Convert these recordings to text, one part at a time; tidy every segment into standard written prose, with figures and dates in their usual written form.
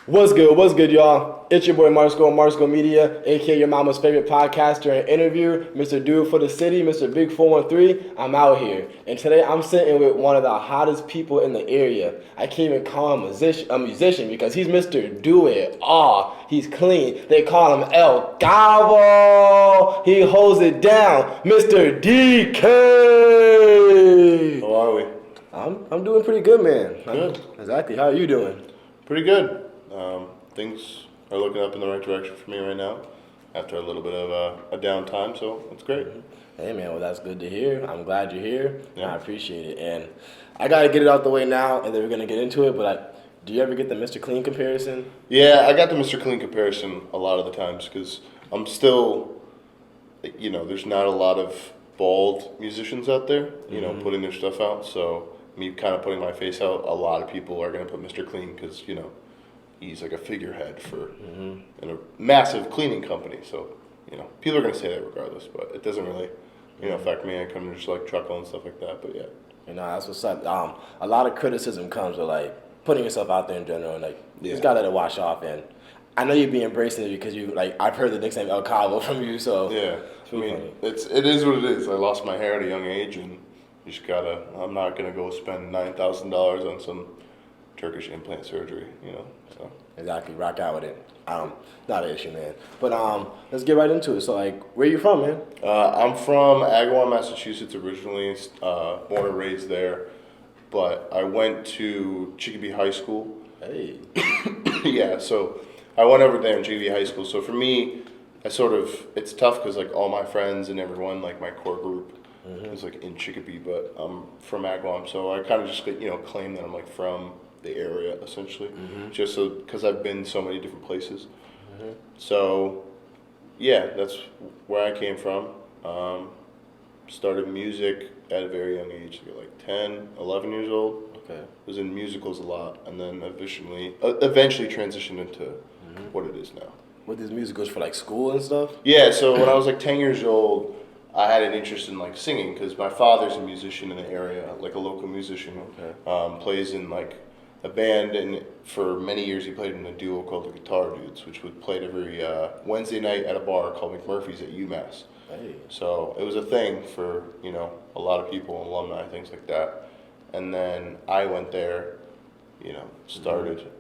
What's good, y'all? It's your boy Marsco Media, aka your mama's favorite podcaster and interviewer, Mr. Dude for the City, Mr. Big 413. I'm out here, and today I'm sitting with one of the hottest people in the area. I can't even call him a musician because he's Mr. Do It All. He's clean. They call him El Gabo. He holds it down, Mr. DK. How are we? I'm doing pretty good, man. Good. Exactly. How are you doing? Pretty good. Things are looking up in the right direction for me right now after a little bit of a downtime, so it's great. Hey man, well that's good to hear. I'm glad you're here. Yeah. I appreciate it. And I gotta get it out the way now, and then we're gonna get into it. But do you ever get the Mr. Clean comparison? Yeah, I got the Mr. Clean comparison a lot of the times because I'm still, there's not a lot of bald musicians out there, putting their stuff out. So me kind of putting my face out, a lot of people are going to put Mr. Clean because, he's like a figurehead for in a massive cleaning company. So, people are going to say that regardless, but it doesn't really, affect me. I kind of just like chuckle and stuff like that, but yeah. That's what's up. A lot of criticism comes with like putting yourself out there in general, and you just gotta let it wash off. And I know you'd be embracing it because I've heard the nickname El Cabo from you, so Yeah, I mean, it is what it is. I lost my hair at a young age, and you just gotta. I'm not gonna go spend $9,000 on some Turkish implant surgery, So exactly, rock out with it. Not an issue, man. But let's get right into it. So where you from, man? I'm from Agawam, Massachusetts originally, born and raised there, but I went to Chicopee High School. Hey. Yeah, so I went over there in Chicopee High School. So for me, it's tough because like all my friends and everyone, like my core group, is like in Chicopee, but I'm from Agawam, so I kind of just claim that I'm like from the area essentially, just so because I've been so many different places. So yeah, that's where I came from. Started music at a very young age, like 10, 11 years old. Okay. Was in musicals a lot, and then eventually transitioned into what it is now. With these musicals for like school and stuff? Yeah, so when I was like 10 years old, I had an interest in like singing because my father's a musician in the area, like a local musician. Okay. Plays in like a band, and for many years he played in a duo called the Guitar Dudes, which would play every Wednesday night at a bar called McMurphy's at UMass. Hey. So it was a thing for a lot of people, alumni, things like that. And then I went there, started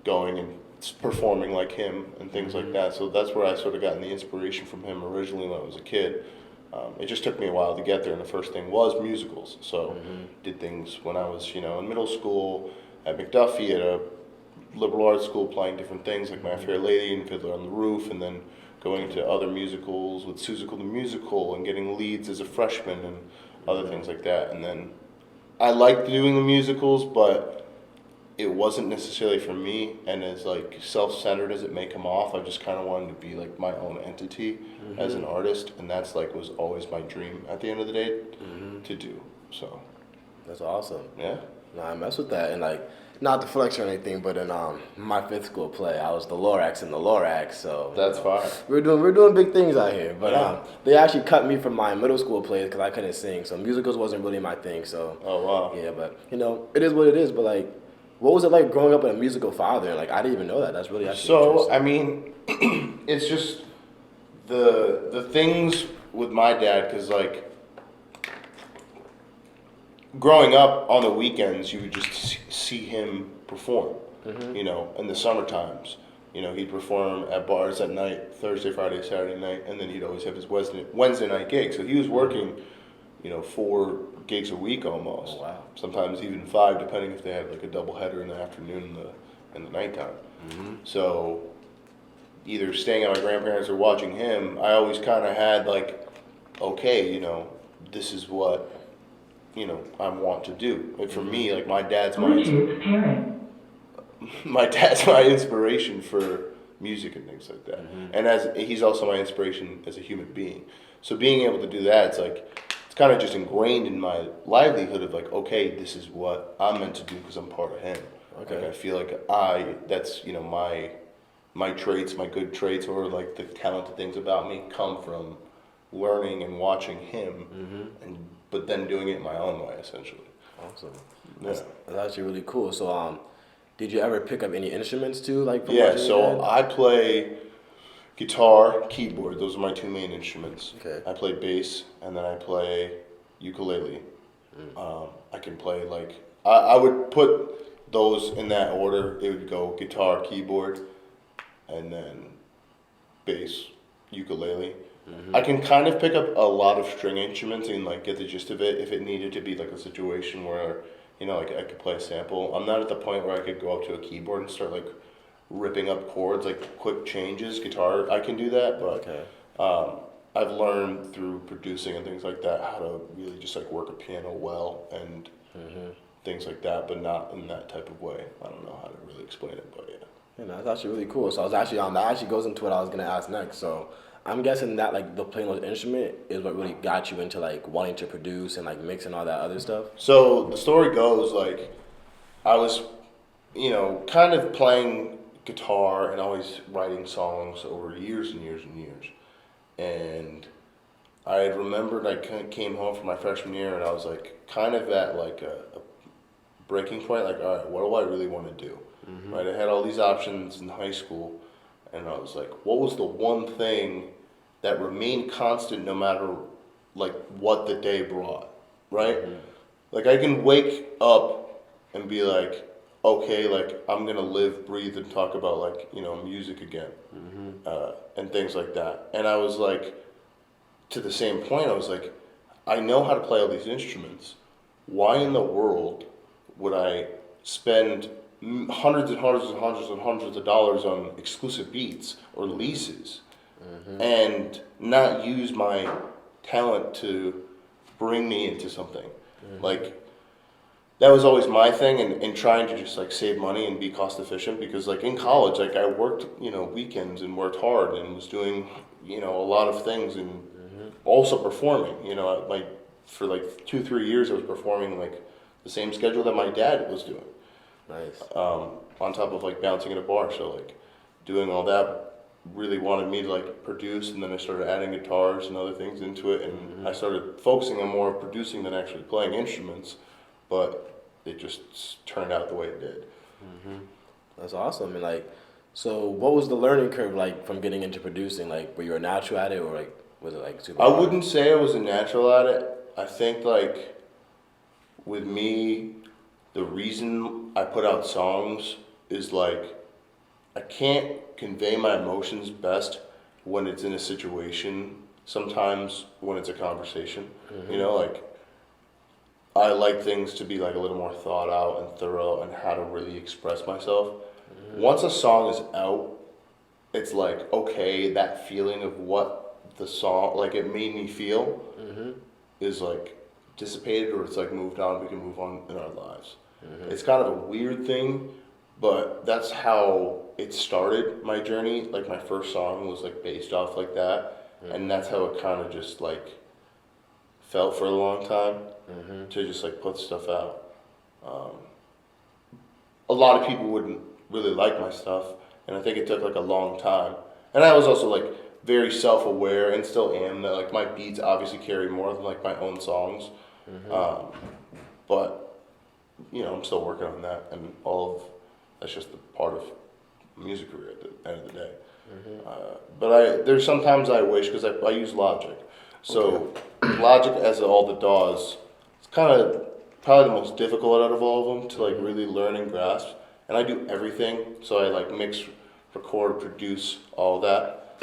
going and performing like him and things like that. So that's where I sort of got the inspiration from him originally when I was a kid. It just took me a while to get there, and the first thing was musicals. So did things when I was, in middle school at McDuffie at a liberal arts school, playing different things like My Fair Lady and Fiddler on the Roof, and then going to other musicals with Susical the Musical and getting leads as a freshman and other things like that. And then I liked doing the musicals, but it wasn't necessarily for me, and as like self-centered as it may come off, I just kind of wanted to be like my own entity as an artist, and that's like was always my dream at the end of the day to do. So That's awesome. yeah. I mess with that, and not to flex or anything, but in my fifth school play, I was the Lorax in the Lorax, so That's fine. we're doing big things out here. But Yeah. they actually cut me from my middle school plays because I couldn't sing, so musicals wasn't really my thing. So Oh wow. yeah, but it is what it is. But what was it like growing up with a musical father? I didn't even know that. That's really actually So interesting. I mean, it's just the things with my dad, because like growing up on the weekends, you would just see him perform. In the summer times, he'd perform at bars at night, Thursday, Friday, Saturday night, and then he'd always have his Wednesday night gigs. So he was working, 4 gigs a week almost. Oh, wow. Sometimes even 5, depending if they had like a double header in the afternoon and the nighttime. So either staying at my grandparents or watching him, I always kind of had like, okay, this is what I want to do. And for me, like my dad's my inspiration for music and things like that. And as he's also my inspiration as a human being. So being able to do that, it's kind of just ingrained in my livelihood of like, okay, this is what I'm meant to do because I'm part of him. Okay. Like I feel like that's my traits, my good traits, or like the talented things about me come from learning and watching him, but then doing it my own way, essentially. Awesome. Yeah. That's actually really cool. So Did you ever pick up any instruments too, like from Yeah, watching your so dad? I play guitar, keyboard. Those are my two main instruments. Okay. I play bass, and then I play ukulele. I can play like I would put those in that order. It would go guitar, keyboard, and then bass, ukulele. I can kind of pick up a lot of string instruments and like get the gist of it if it needed to be like a situation where like I could play a sample. I'm not at the point where I could go up to a keyboard and start like ripping up chords like quick changes. Guitar, I can do that, but Okay. I've learned through producing and things like that how to really just like work a piano well and things like that, but not in that type of way. I don't know how to really explain it, but yeah. Yeah, that's actually really cool. So I was actually that actually goes into what I was gonna ask next. So I'm guessing that like the playing those instrument is what really got you into like wanting to produce and like mix and all that other stuff. So the story goes like I was, kind of playing guitar and always writing songs over years and years and years. And I had remembered I came home from my freshman year and I was like kind of at like a breaking point, like, all right, what do I really want to do? Right? I had all these options in high school and I was like, what was the one thing that remained constant no matter like what the day brought, right? Like I can wake up and be like, okay, like I'm gonna live, breathe, and talk about like music again, and things like that. And I was like, to the same point, I was like, I know how to play all these instruments. Why in the world would I spend hundreds and hundreds and hundreds and hundreds of dollars on exclusive beats or leases and not use my talent to bring me into something? Like, that was always my thing, and trying to just like save money and be cost efficient, because like in college, like I worked weekends and worked hard and was doing a lot of things and also performing. Like for like 2-3 years I was performing like the same schedule that my dad was doing, Nice. on top of like bouncing in a bar. So like doing all that really wanted me to like produce, and then I started adding guitars and other things into it, and I started focusing on more producing than actually playing instruments, but it just turned out the way it did. That's awesome. And like, so what was the learning curve like from getting into producing? Like, were you a natural at it, or like was it like super I hard? wouldn't say I was a natural at it. I think like with me, the reason I put out songs is like I can't convey my emotions best when it's in a situation. Sometimes when it's a conversation, like I like things to be like a little more thought out and thorough and how to really express myself. Once a song is out, it's like, okay, that feeling of what the song, like it made me feel, is like dissipated, or it's like moved on. We can move on in our lives. It's kind of a weird thing, but that's how it started, my journey. Like my first song was like based off like that, and that's how it kind of just like felt for a long time, to just like put stuff out. A lot of people wouldn't really like my stuff, and I think it took like a long time. And I was also like very self-aware, and still am, that like my beats obviously carry more than like my own songs. But I'm still working on that, and all of that's just the part of music career at the end of the day. But there's sometimes I wish, because I use Logic. So Logic, as all the DAWs, it's kind of probably the most difficult out of all of them to like really learn and grasp. And I do everything, so I like mix, record, produce, all that.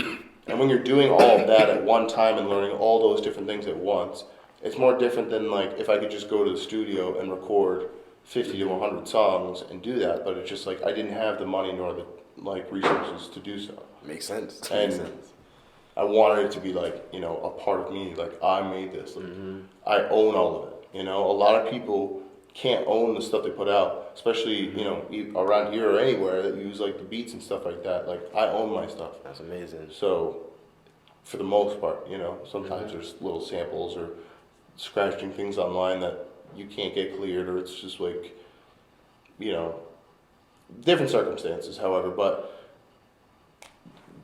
And when you're doing all of that at one time and learning all those different things at once, it's more different than like if I could just go to the studio and record 50 to 100 songs and do that. But it's just like I didn't have the money nor the like resources to do so. Makes sense. And Makes sense. I wanted it to be like, a part of me. Like I made this. Like, I own all of it. A lot of people can't own the stuff they put out, especially around here or anywhere that use like the beats and stuff like that. Like I own my stuff. That's amazing. So for the most part, sometimes there's little samples or scratching things online that you can't get cleared, or it's just like different circumstances. However, but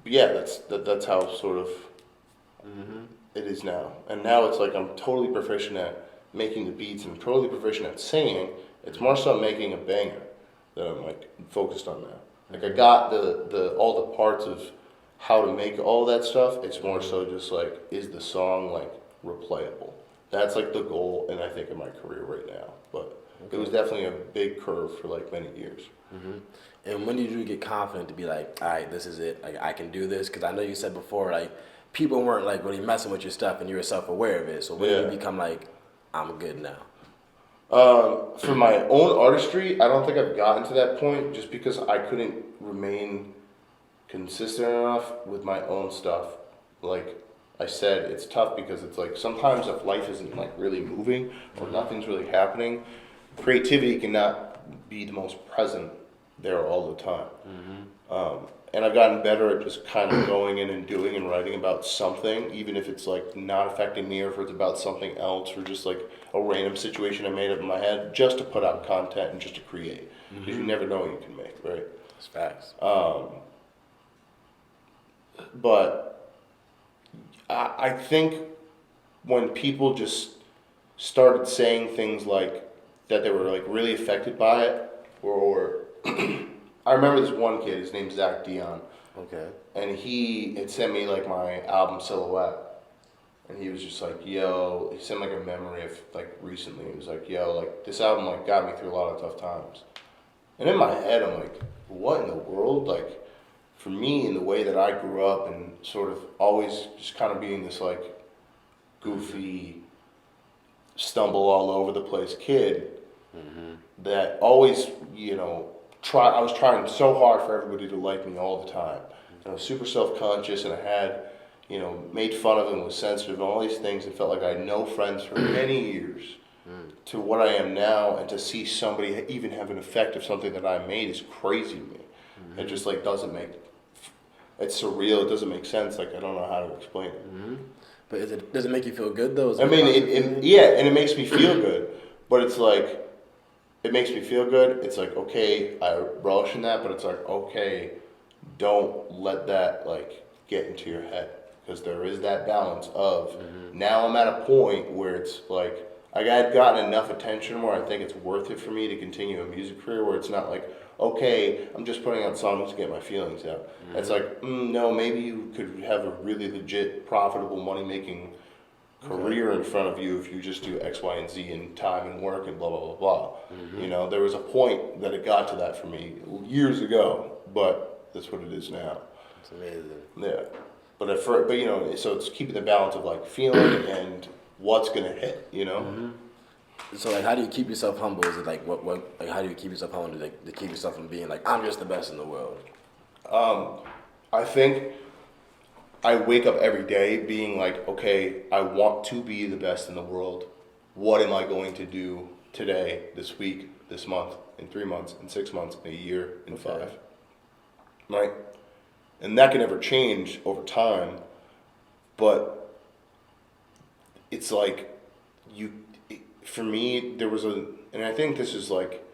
yeah, that's how sort of it is now. And now it's like I'm totally proficient at making the beats and totally proficient at singing. It's more so making a banger. that I'm like focused on now. Like I got the all the parts of how to make all that stuff. It's more so just like, is the song like replayable? That's like the goal, and I think in my career right now. But it was definitely a big curve for like many years. And when did you get confident to be like, all right, this is it, like I can do this? Because I know you said before, like people weren't like really messing with your stuff, and you were self-aware of it. So when did you become like, I'm good now? For my own artistry, I don't think I've gotten to that point just because I couldn't remain consistent enough with my own stuff. Like I said, it's tough because it's like sometimes if life isn't like really moving or nothing's really happening, creativity cannot be the most present there all the time. And I've gotten better at just kind of going in and doing and writing about something, even if it's like not affecting me or if it's about something else or just like a random situation I made up in my head, just to put out content and just to create. Because you never know what you can make, right? It's facts. But I think when people just started saying things like that they were like really affected by it, or I remember this one kid, his name's Zach Dion, Okay. and he had sent me like my album Silhouette, and he was just like, yo, he sent like a memory of like recently, he was like, yo, like this album like got me through a lot of tough times. And in my head I'm like, what in the world? Like for me, in the way that I grew up and sort of always just kind of being this like goofy, stumble all over the place kid, that always, you know, I was trying so hard for everybody to like me all the time. And I was super self-conscious, and I had, you know, made fun of and was sensitive and all these things, and felt like I had no friends for many years. To what I am now, and to see somebody even have an effect of something that I made is crazy to me. It just like doesn't make, it's surreal. It doesn't make sense. Like I don't know how to explain it. But does it make you feel good though? I mean, yeah, and it makes me feel good, but it's like, it makes me feel good. It's like, okay, I relish in that, but it's like, okay, don't let that like get into your head, because there is that balance of now I'm at a point where it's like I had gotten enough attention where I think it's worth it for me to continue a music career, where it's not like, okay, I'm just putting out songs to get my feelings out. It's like, no, maybe you could have a really legit, profitable, money-making career in front of you if you just do X, Y, and Z in time and work and blah, blah, blah, blah. You know, there was a point that it got to that for me years ago, but that's what it is now. It's amazing. Yeah. But you know, so it's keeping the balance of like feeling and what's going to hit, you know? So like, how do you keep yourself humble? Is it like like how do you keep yourself humble to keep yourself from being like, I'm just the best in the world? I think I wake up every day being like, okay, I want to be the best in the world. What am I going to do today, this week, this month, in 3 months, in 6 months, in a year, in 5? Right? And that can never change over time, but it's like for me, there was and I think this is like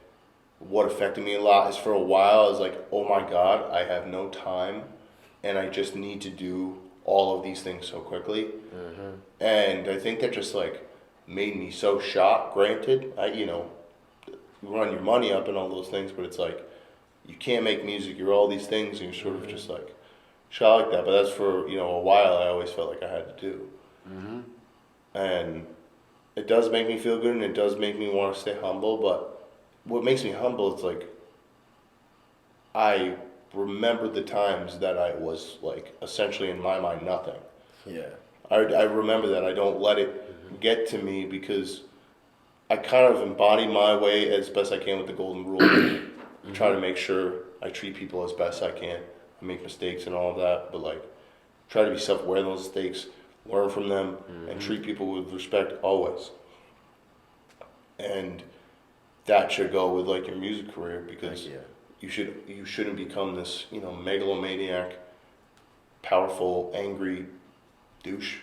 what affected me a lot is for a while, I was like, oh my God, I have no time and I just need to do all of these things so quickly. And I think that just like made me so shocked. Granted, you know, you run your money up and all those things, but it's like, you can't make music, you're all these things, and you're sort of just like shot like that. But that's for, you know, a while I always felt like I had to do. And it does make me feel good, and it does make me want to stay humble, but what makes me humble is like, I remember the times that I was like essentially in my mind nothing. Yeah. I remember that. I don't let it get to me, because I kind of embody my way as best I can with the golden rule. Try to make sure I treat people as best I can. I make mistakes and all of that, but like try to be self-aware of those mistakes, learn from them, and treat people with respect always. And that should go with like your music career, because you shouldn't become this, you know, megalomaniac, powerful, angry douche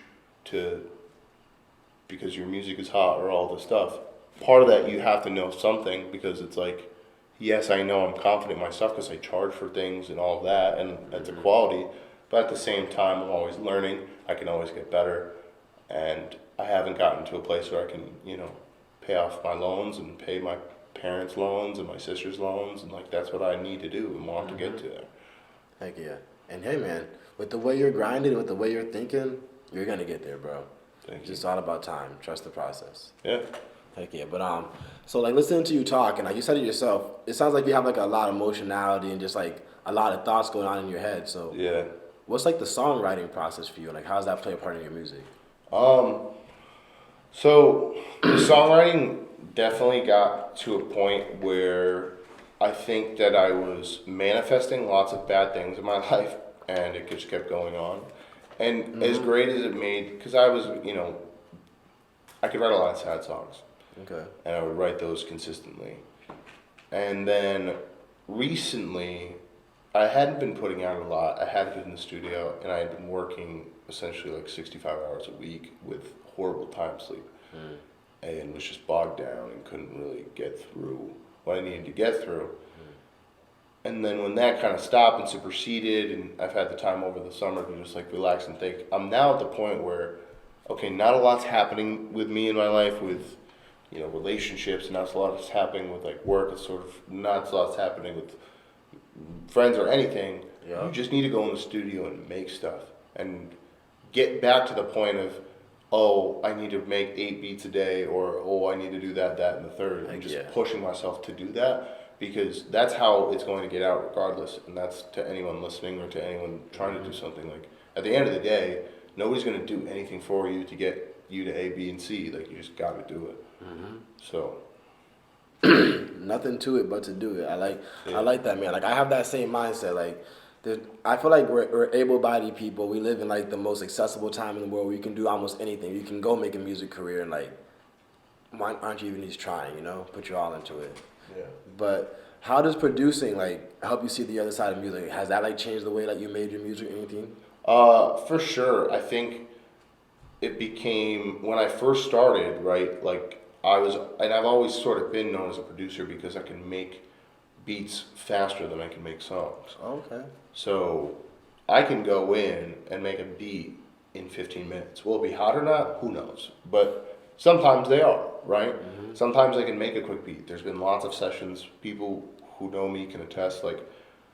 because your music is hot or all this stuff. Part of that, you have to know something, because it's like, yes, I know I'm confident in my stuff because I charge for things and all of that, and that's a quality. But at the same time, I'm always learning. I can always get better, and I haven't gotten to a place where I can, you know, pay off my loans and pay my parents' loans and my sister's loans, and like that's what I need to do and want to get to there. Heck yeah. And hey, man, with the way you're grinding, with the way you're thinking, you're gonna get there, bro. Thank It's you. just all about time. Trust the process. Yeah. Heck yeah. But so like listening to you talk, and like you said it yourself, it sounds like you have like a lot of emotionality and just like a lot of thoughts going on in your head. So Yeah. what's like the songwriting process for you? Like how does that play a part in your music? So the songwriting definitely got to a point where I think that I was manifesting lots of bad things in my life, and it just kept going on. And as great as it made, because I was, I could write a lot of sad songs, Okay. and I would write those consistently. And then recently, I hadn't been putting out a lot. I hadn't been in the studio, and I had been working essentially like 65 hours a week with horrible time sleep, and was just bogged down and couldn't really get through what I needed to get through. And then when that kind of stopped and superseded, and I've had the time over the summer to just like relax and think, I'm now at the point where, okay, not a lot's happening with me in my life with, relationships, and not a lot's happening with like work. It's sort of not a lot's happening with friends or anything. Yeah. You just need to go in the studio and make stuff and get back to the point of, oh, I need to make 8 beats a day, or oh, I need to do that, and the third, and just pushing myself to do that, because that's how it's going to get out regardless. And that's to anyone listening or to anyone trying to do something. Like at the end of the day, nobody's going to do anything for you to get you to A, B, and C. Like you just got to do it. So Nothing to it but to do it. I like that, man. Like I have that same mindset. Like I feel like we're able-bodied people. We live in like the most accessible time in the world where you can do almost anything. You can go make a music career, and like, why aren't you even just trying? Put your all into it. yeah. But how does producing like help you see the other side of music? Has that like changed the way that you made your music or anything? For sure. I think it became, when I first started, right, like and I've always sort of been known as a producer because I can make beats faster than I can make songs. Okay. So I can go in and make a beat in 15 minutes. Will it be hot or not? Who knows? But sometimes they are, right? Sometimes I can make a quick beat. There's been lots of sessions. People who know me can attest. Like,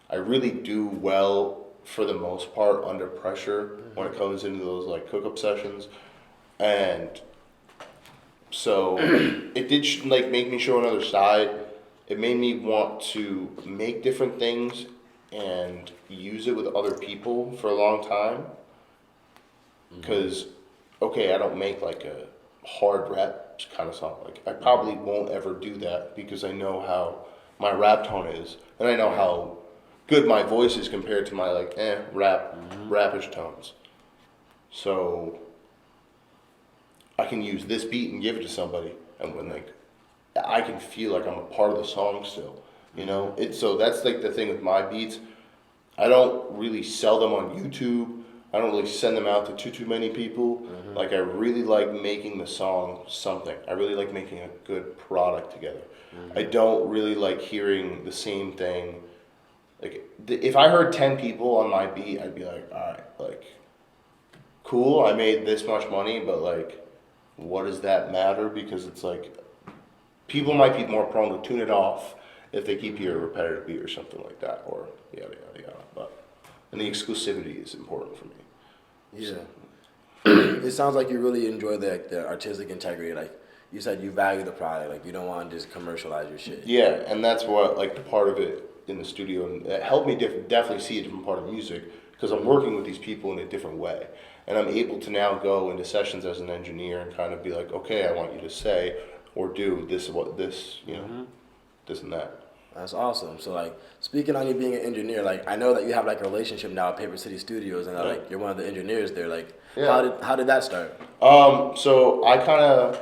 I really do well for the most part under pressure when it comes into those like cook-up sessions. And so it did like make me show another side. It made me want to make different things and use it with other people for a long time. Because, okay, I don't make like a hard rap kind of song. Like I probably won't ever do that because I know how my rap tone is, and I know how good my voice is compared to my like rapish tones. So I can use this beat and give it to somebody, and when like I can feel like I'm a part of the song still. So that's like the thing with my beats. I don't really sell them on YouTube. I don't really send them out to too many people. Like I really like making the song something. I really like making a good product together. I don't really like hearing the same thing. Like if I heard 10 people on my beat, I'd be like, all right, like cool, I made this much money, but like what does that matter? Because it's like people might be more prone to tune it off if they keep hearing a repetitive beat or something like that, or yada yada yada. And the exclusivity is important for me. Yeah. It sounds like you really enjoy the artistic integrity. Like you said, you value the product. Like you don't want to just commercialize your shit. Yeah, and that's what like the part of it in the studio, and it helped me definitely see a different part of music because I'm working with these people in a different way, and I'm able to now go into sessions as an engineer and kind of be like, okay, I want you to say or do this, this and that. That's awesome. So like speaking on you being an engineer, like I know that you have like a relationship now at Paper City Studios, and like you're one of the engineers there. Like how did that start? So I kind of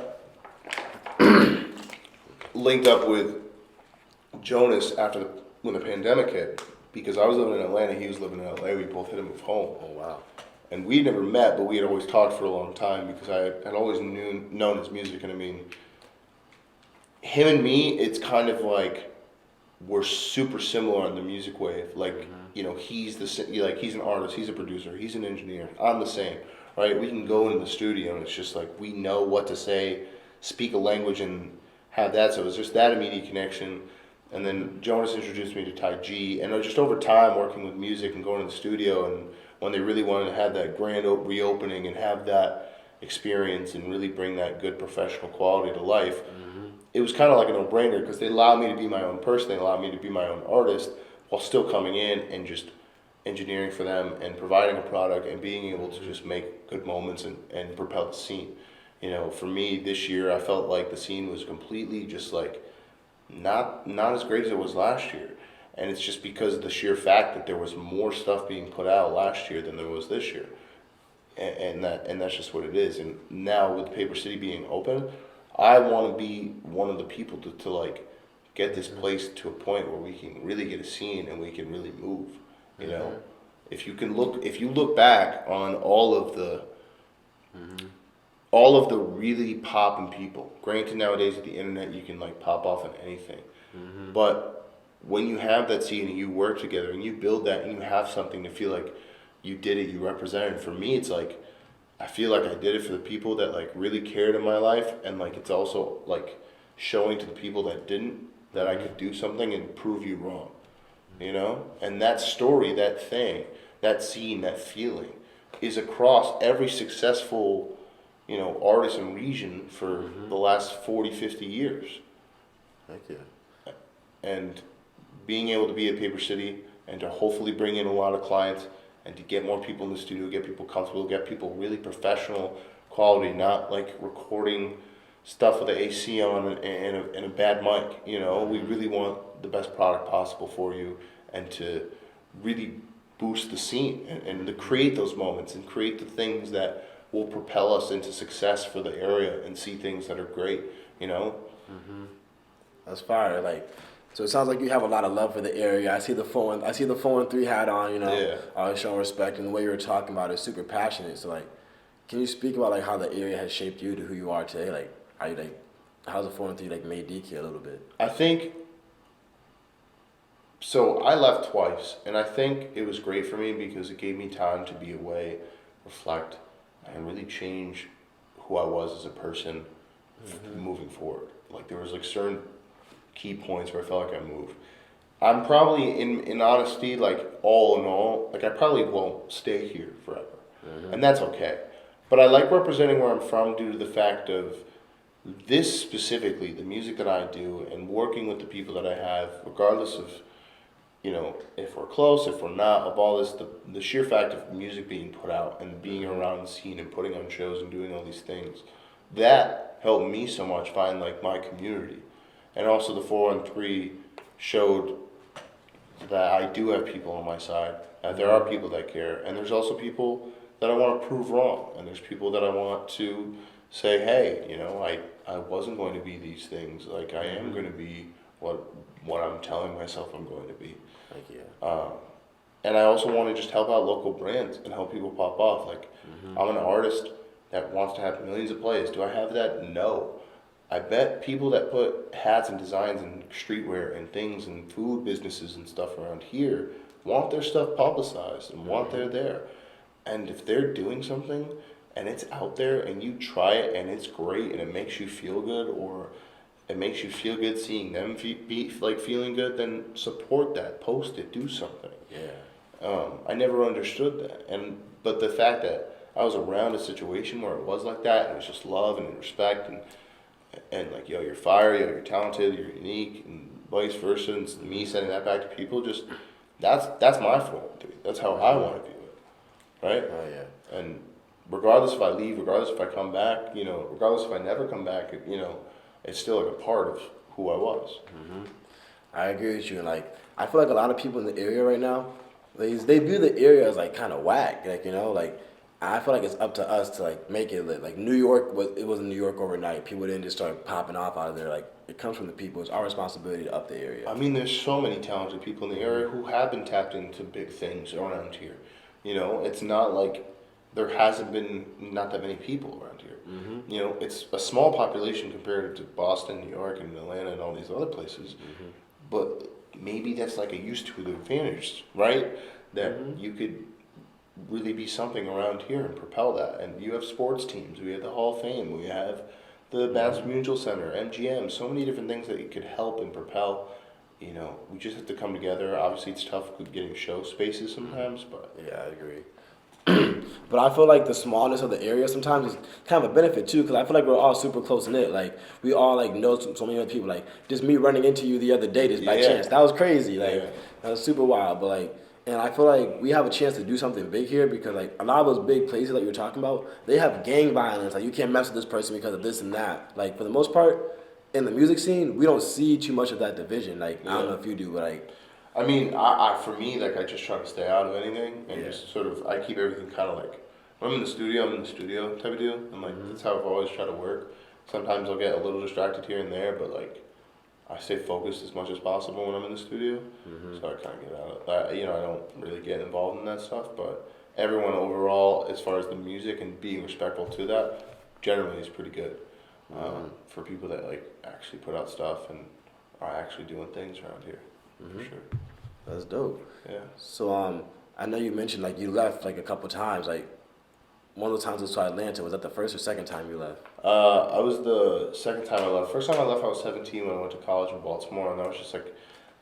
linked up with Jonas when the pandemic hit, because I was living in Atlanta, he was living in LA. We both had to move home. Oh wow. And we'd never met, but we had always talked for a long time because I had always known his music. And I mean, him and me, it's kind of like we're super similar on the music wave. Like, he's he's an artist, he's a producer, he's an engineer. I'm the same, right? We can go into the studio and it's just like we know what to say, speak a language, and have that. So it was just that immediate connection. And then Jonas introduced me to Tai Chi, and just over time working with music and going to the studio, and when they really wanted to have that grand reopening and have that experience and really bring that good professional quality to life, it was kind of like a no-brainer because they allowed me to be my own person, they allowed me to be my own artist while still coming in and just engineering for them and providing a product and being able to just make good moments and propel the scene. You know, for me this year, I felt like the scene was completely just like not as great as it was last year. And it's just because of the sheer fact that there was more stuff being put out last year than there was this year. And that's just what it is. And now with Paper City being open, I want to be one of the people to like get this place to a point where we can really get a scene and we can really move. You know, if you look back on all of the really popping people. Granted, nowadays with the internet, you can like pop off on anything. But when you have that scene and you work together and you build that and you have something to feel like you did it, you represented. For me, it's like I feel like I did it for the people that like really cared in my life, and like it's also like showing to the people that didn't that I could do something and prove you wrong. You know, and that story, that thing, that scene, that feeling is across every successful, you know, artist and region for the last 40, 50 years. Thank you. And being able to be at Paper City and to hopefully bring in a lot of clients and to get more people in the studio, get people comfortable, get people really professional quality, not like recording stuff with the AC on and a bad mic. You know, we really want the best product possible for you and to really boost the scene and to create those moments and create the things that will propel us into success for the area and see things that are great, you know? That's fire. Like, so it sounds like you have a lot of love for the area. I see the 413 hat on, you know, Yeah. always showing respect, and the way you were talking about it is super passionate. So like, can you speak about like how the area has shaped you to who you are today? Like, how you like, how's the 413 like made DK a little bit? I think, so I left twice, and I think it was great for me because it gave me time to be away, reflect, and really change who I was as a person moving forward. Like there was like certain key points where I felt like I moved. I'm probably in honesty, like all in all, like I probably won't stay here forever. And that's okay. But I like representing where I'm from due to the fact of this specifically, the music that I do and working with the people that I have, regardless of, you know, if we're close, if we're not, of all this, the sheer fact of music being put out and being around the scene and putting on shows and doing all these things, that helped me so much find like my community. And also the 413 showed that I do have people on my side, that there are people that care, and there's also people that I want to prove wrong, and there's people that I want to say, hey, you know, I wasn't going to be these things, like I am going to be what I'm telling myself I'm going to be. Thank you. And I also want to just help out local brands and help people pop off. Like, I'm an artist that wants to have millions of plays. Do I have that? No. I bet people that put hats and designs and streetwear and things and food businesses and stuff around here want their stuff publicized and want they're there. And if they're doing something and it's out there and you try it and it's great and it makes you feel good, or it makes you feel good seeing them be like feeling good, then support that, post it, do something. Yeah. I never understood that, but the fact that I was around a situation where it was like that and it was just love and respect and like, yo, you're fire, yo, you're talented, you're unique, and vice versa, and me sending that back to people, just that's my form, dude. That's how I want to view it, right? Oh yeah. And regardless if I leave, regardless if I come back, you know, regardless if I never come back, you know, it's still like a part of who I was. I agree with you, and like I feel like a lot of people in the area right now, they view the area as like kind of whack, like, you know, like I feel like it's up to us to like make it lit. Like New York wasn't New York overnight. People didn't just start popping off out of there. Like it comes from the people. It's our responsibility to up the area. I mean, there's so many talented people in the area who have been tapped into big things around here. You know, it's not like there hasn't been not that many people around here. You know, it's a small population compared to Boston, New York, and Atlanta, and all these other places. But maybe that's like a used to the advantage, right? That you could really be something around here and propel that. And you have sports teams. We have the Hall of Fame. We have the Mass Mutual Center, MGM, so many different things that you could help and propel. You know, we just have to come together. Obviously, it's tough with getting show spaces sometimes, but Yeah, I agree. But I feel like the smallness of the area sometimes is kind of a benefit too, because I feel like we're all super close knit. Like we all like know so many other people. Like just me running into you the other day just by yeah, chance, that was crazy. Like yeah, that was super wild. But like, and I feel like we have a chance to do something big here because like a lot of those big places that you're talking about, they have gang violence. Like you can't mess with this person because of this and that. Like for the most part, in the music scene, we don't see too much of that division. Like I don't yeah. know if you do, but like I mean, I for me, like I just try to stay out of anything and yeah. just sort of I keep everything kind of like when I'm in the studio, I'm in the studio type of deal. And like that's how I've always tried to work. Sometimes I'll get a little distracted here and there, but like I stay focused as much as possible when I'm in the studio. So I kind of get out of that. You know, I don't really get involved in that stuff, but everyone overall, as far as the music and being respectful to that, generally is pretty good. For people that like actually put out stuff and are actually doing things around here, for sure. That's dope. Yeah. So I know you mentioned like you left like a couple times. Like one of the times was to Atlanta. Was that the first or second time you left? I was the second time I left. First time I left, I was 17 when I went to college in Baltimore, and that was just like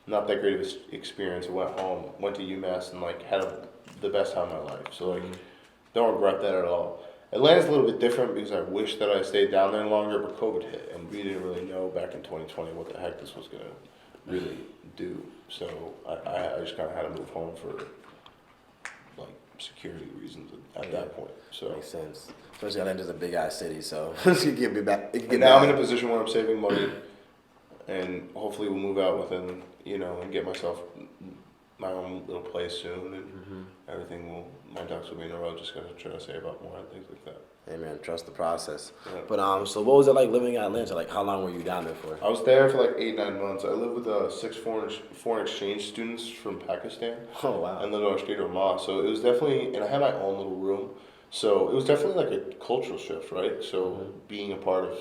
not that great of an experience. I went home, went to UMass, and like had the best time of my life. So like, don't regret that at all. Atlanta's a little bit different because I wish that I stayed down there longer, but COVID hit, and we didn't really know back in 2020 what the heck this was gonna really do. So I just kind of had to move home for like security reasons at that point. So Makes sense. Especially Atlanta's a big ass city, so it could get me back. It could get and now I'm in a bad. position where I'm saving money, and hopefully we'll move out within and get myself my own little place soon, and everything will my ducks will be in a row. Just gotta try to save up more and things like that. Hey man, trust the process. Yeah. But so what was it like living in Atlanta? Like how long were you down there for? I was there for like 8-9 months. I lived with six foreign exchange students from Pakistan. Oh wow. And lived on the street of Mosque. So it was definitely, and I had my own little room. So it was definitely like a cultural shift, right? So being a part of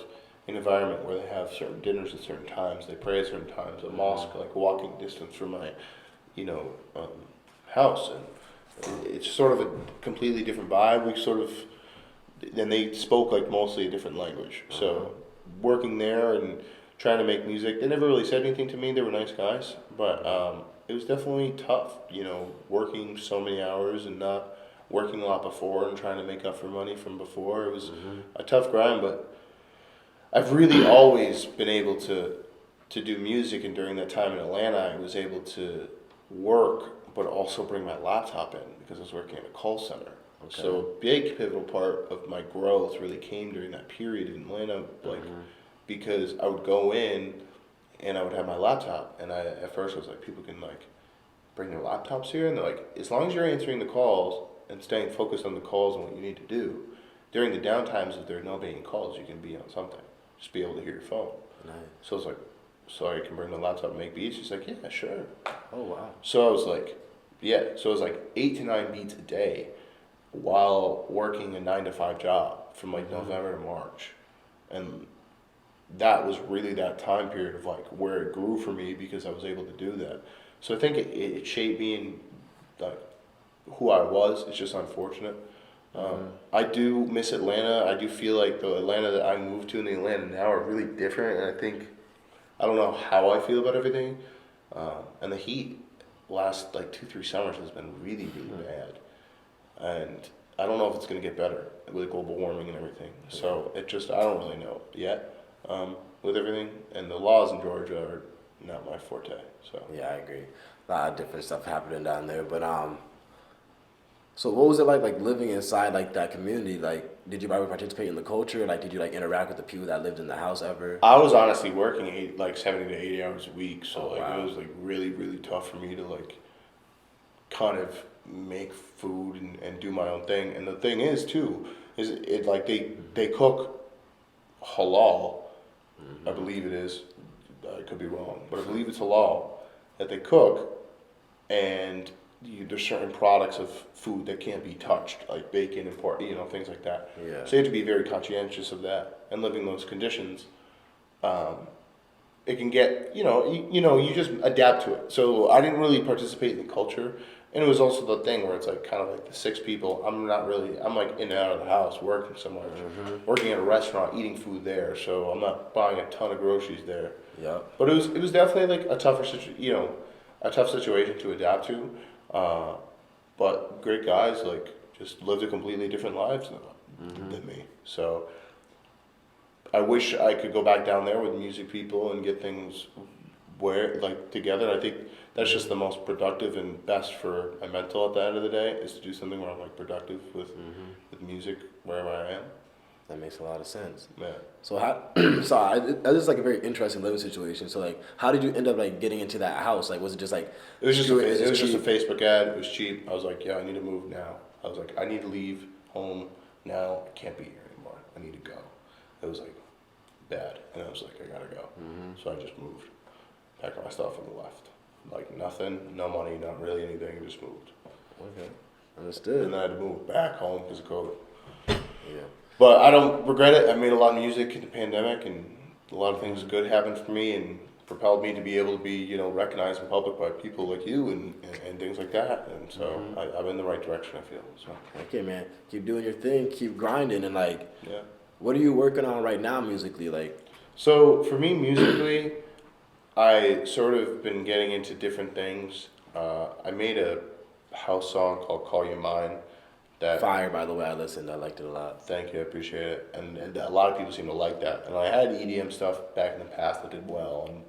an environment where they have certain dinners at certain times, they pray at certain times, a mosque like walking distance from my, you know, house, and it's sort of a completely different vibe. We sort of, and they spoke like mostly a different language. So working there and trying to make music, they never really said anything to me. They were nice guys, but it was definitely tough, working so many hours and not working a lot before and trying to make up for money from before. It was a tough grind, but I've really always been able to do music, and during that time in Atlanta, I was able to work, but also bring my laptop in because I was working at a call center. Okay. So a big pivotal part of my growth really came during that period in Atlanta, because I would go in and I would have my laptop, and at first I was like, people can like bring their laptops here, and they're like, as long as you're answering the calls and staying focused on the calls and what you need to do, during the downtimes if there's no being calls, you can be on something, just be able to hear your phone. Nice. So it's like, so I can bring the laptop and make beats. She's like, yeah, sure. Oh wow. So I was like, yeah. So it was like 8 to 9 beats a day while working a 9 to 5 job from like November to March. And that was really that time period of like where it grew for me because I was able to do that. So I think it shaped me in like who I was. It's just unfortunate. I do miss Atlanta. I do feel like the Atlanta that I moved to and the Atlanta now are really different. And I think, I don't know how I feel about everything. And the heat last like 2-3 summers has been really, really bad. And I don't know if it's going to get better with global warming and everything. So I don't really know yet with everything. And the laws in Georgia are not my forte. So Yeah, I agree. A lot of different stuff happening down there, but so what was it like living inside like that community? Like, did you ever participate in the culture? Like, did you like interact with the people that lived in the house ever? I was honestly working 70 to 80 hours a week. So wow. it was like really, really tough for me to like kind of make food and do my own thing. And the thing is too, is it like they cook halal, I believe it is. I could be wrong, but I believe it's halal that they cook, and there's certain products of food that can't be touched, like bacon and pork, things like that. Yeah. So you have to be very conscientious of that, and living those conditions. It can get, you just adapt to it. So I didn't really participate in the culture, And it was also the thing where it's like kind of like the 6 people. I'm like in and out of the house, working somewhere, working at a restaurant, eating food there. So I'm not buying a ton of groceries there. Yeah. But it was definitely like a a tough situation to adapt to. But great guys like just lived a completely different lives than me. So I wish I could go back down there with music people and get things together. I think that's just the most productive and best for my mental at the end of the day is to do something where I'm like productive with music wherever I am. That makes a lot of sense. Yeah. So how? This is like a very interesting living situation. So like, how did you end up like getting into that house? Like, was it just like? It was just screw it was just a cheap? Facebook ad. It was cheap. I was like, yeah, I need to move now. I was like, I need to leave home now. I can't be here anymore. I need to go. It was like bad, and I was like, I gotta go. So I just moved, packed my stuff, and left. Like nothing, no money, not really anything. I just moved. Okay, understood. And then I had to move back home because of COVID. Yeah. But I don't regret it. I made a lot of music in the pandemic, and a lot of things good happened for me and propelled me to be able to be, recognized in public by people like you and things like that. And so I'm in the right direction, I feel. So Okay, man. Keep doing your thing. Keep grinding. And like, yeah. what are you working on right now musically? Like, So for me, musically, I sort of been getting into different things. I made a house song called "Call You Mine." That fire, by the way. I listened. I liked it a lot. Thank you, I appreciate it. And a lot of people seem to like that. And I had EDM stuff back in the past that did well. And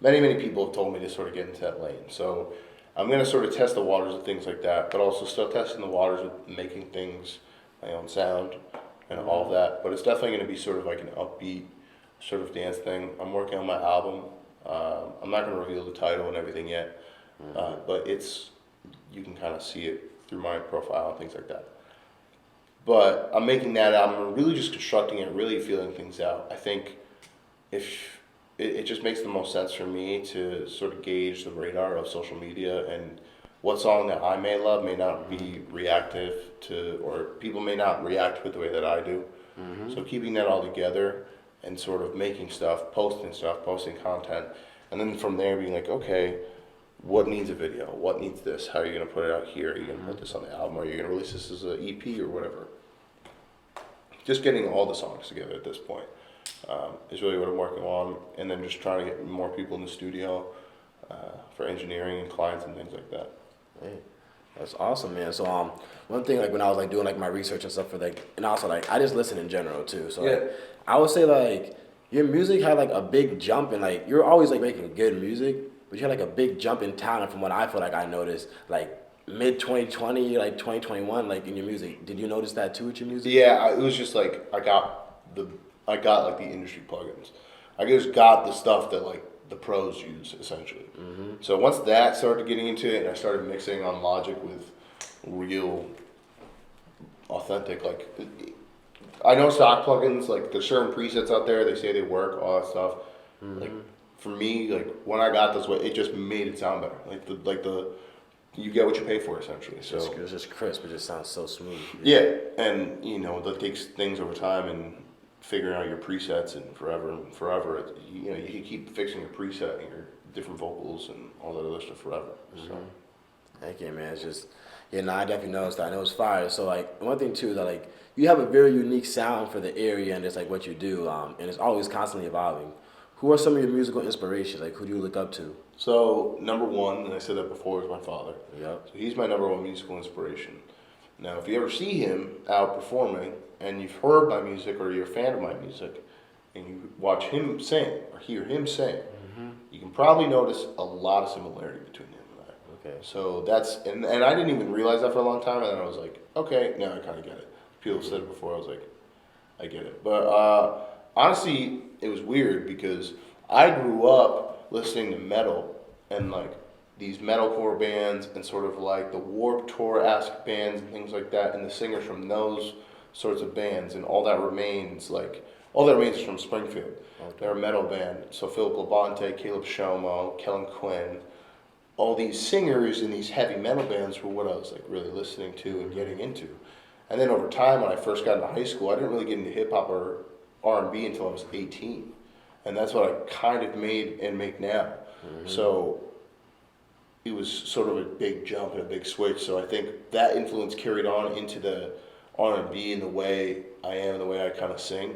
many people have told me to sort of get into that lane. So I'm going to sort of test the waters of things like that, but also still testing the waters of making things my own sound and all of that. But it's definitely going to be sort of like an upbeat sort of dance thing. I'm working on my album. I'm not going to reveal the title and everything yet, but you can kind of see it through my profile and things like that. But I'm making that album, I'm really just constructing it, really feeling things out. I think if it just makes the most sense for me to sort of gauge the radar of social media and what song that I may love may not be reactive to, or people may not react with the way that I do. So keeping that all together and sort of making stuff, posting content, and then from there being like, okay, what needs a video? What needs this? How are you going to put it out here? Are you going to put this on the album? Are you going to release this as an EP or whatever? Just getting all the songs together at this point is really what I'm working on. And then just trying to get more people in the studio for engineering and clients and things like that. Hey, that's awesome, man. So one thing like when I was like doing like my research and stuff for like, and also like I just listen in general too. So like, I would say like your music had like a big jump and like you're always like making good music. But you had like a big jump in talent from what I feel like I noticed, like mid 2020, like 2021, like in your music. Did you notice that too with your music? Yeah, it was just like I got like the industry plugins. I just got the stuff that like the pros use essentially. So once that started getting into it, and I started mixing on Logic with real, authentic like. I know stock plugins like there's certain presets out there. They say they work, all that stuff. Like. For me, like when I got this way, it just made it sound better. Like the you get what you pay for essentially. So it's just crisp. It just sounds so smooth. Yeah, and that takes things over time and figuring out your presets and forever. You can keep fixing your preset and your different vocals and all that other stuff forever. So. Thank you, man. It's just I definitely noticed that. I know it's fire. So like one thing too is that like you have a very unique sound for the area and it's like what you do, and it's always constantly evolving. Who are some of your musical inspirations? Like, who do you look up to? So, number one, and I said that before, is my father. Yep. So he's my number one musical inspiration. Now, if you ever see him out performing, and you've heard my music, or you're a fan of my music, and you watch him sing, or hear him sing, you can probably notice a lot of similarity between him and I. Okay. So and I didn't even realize that for a long time, and then I was like, okay, now I kind of get it. People said it before, I was like, I get it. But, honestly, it was weird because I grew up listening to metal and like these metalcore bands and sort of like the Warped Tour-esque bands and things like that, and the singers from those sorts of bands, and All That Remains is from Springfield. Okay. They're a metal band. So Philip Labonte, Caleb Shomo, Kellen Quinn, all these singers in these heavy metal bands were what I was like really listening to and getting into. And then over time, when I first got into high school, I didn't really get into hip hop or R&B until I was 18, and that's what I kind of made and make now. So it was sort of a big jump and a big switch. So I think that influence carried on into the R&B and the way I am, the way I kind of sing,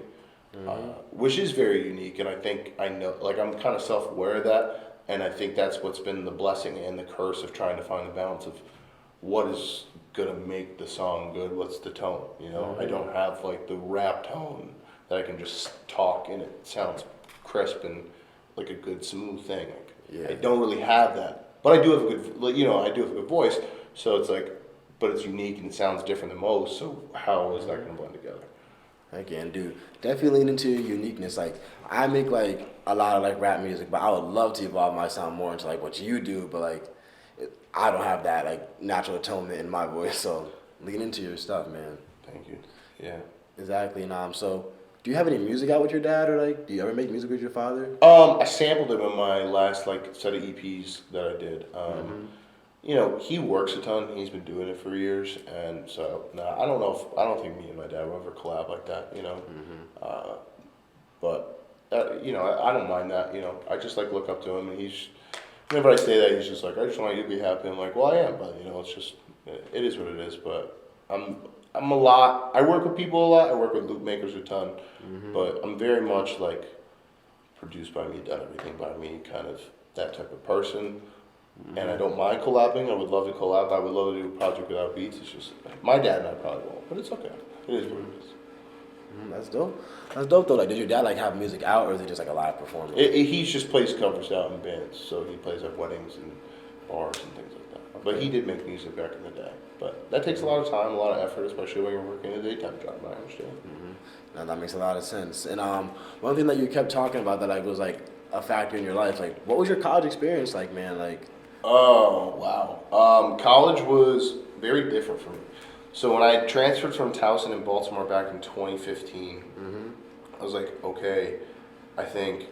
which is very unique. And I think I know, like I'm kind of self-aware of that, and I think that's what's been the blessing and the curse of trying to find the balance of what is gonna make the song good. What's the tone? You know, I don't have like the rap tone that I can just talk and it sounds crisp and like a good smooth thing. Like, Yeah. I don't really have that, but I do have a good, like, you know, I do have a good voice. So it's like, but it's unique and it sounds different than most. So how is that going to blend together? Again, dude, definitely lean into your uniqueness. Like, I make like a lot of like rap music, but I would love to evolve my sound more into like what you do. But like, I don't have that like natural atonement in my voice. So lean into your stuff, man. Thank you. Yeah. Exactly. And so do you have any music out with your dad, or like, do you ever make music with your father? I sampled him in my last like set of EPs that I did. You know, he works a ton. He's been doing it for years, and so I don't know if I don't think me and my dad will ever collab like that. You know, but you know, I don't mind that. You know, I just like look up to him, and he's whenever I say that, he's just like, I just want you to be happy. I'm like, well, I am, but you know, it's just it is what it is. But I'm a lot. I work with people a lot. I work with loop makers a ton, but I'm very much like produced by me, done everything by me, kind of that type of person. And I don't mind collabing. I would love to collab. I would love to do a project without beats. It's just my dad and I probably won't, but it's okay. It is what it is. That's dope. That's dope though. Like, did your dad like have music out, or is it just like a live performance? He just plays covers out in bands, so he plays at weddings and bars and things like that. But he did make music back in the day. But that takes a lot of time, a lot of effort, especially when you're working a daytime job. I understand. Now that makes a lot of sense. And one thing that you kept talking about that like was like a factor in your life. Like, what was your college experience like, man? Like, Oh, wow. College was very different for me. So when I transferred from Towson in Baltimore back in 2015, I was like, okay, I think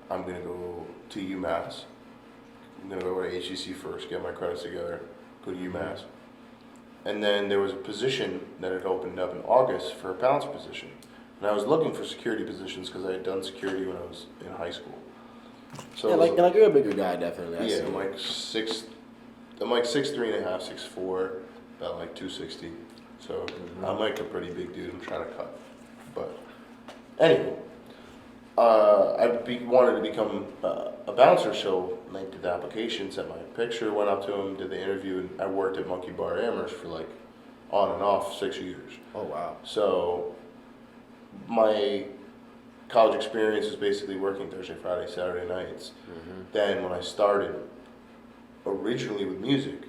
I'm going to go to UMass. I'm going to go to HCC first, get my credits together, go to UMass. And then there was a position that had opened up in August for a bouncer position. And I was looking for security positions because I had done security when I was in high school. So yeah, like you're a bigger guy, definitely. I yeah, see. I'm like 6'3.5", 6'4", about like 260. So I'm like a pretty big dude. I'm trying to cut, but anyway, wanted to become a bouncer, so I did the application, sent my picture, went up to him, did the interview, and I worked at Monkey Bar Amherst for like on and off 6 years. Oh wow. So my college experience is basically working Thursday, Friday, Saturday nights. Then when I started originally with music,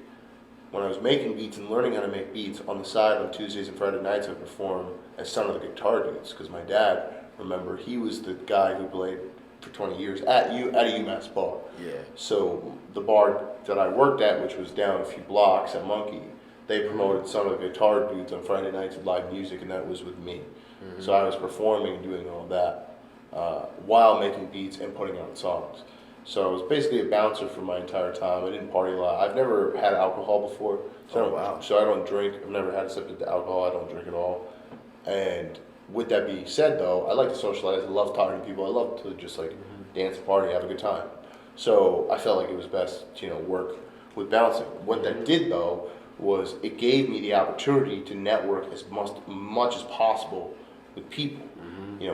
when I was making beats and learning how to make beats on the side on Tuesdays and Friday nights, I perform as Son of the Guitar Dudes because my dad, remember, he was the guy who played for 20 years at a UMass bar. Yeah. So the bar that I worked at, which was down a few blocks at Monkey, they promoted Son of the Guitar Dudes on Friday nights with live music, and that was with me. So I was performing and doing all that while making beats and putting out songs. So I was basically a bouncer for my entire time. I didn't party a lot. I've never had alcohol before. So So I don't drink. I've never had a sip of alcohol. I don't drink at all. And with that being said, though, I like to socialize. I love talking to people. I love to just like dance, party, have a good time. So I felt like it was best to, work with bouncing. What that did, though, was it gave me the opportunity to network as much as possible with people.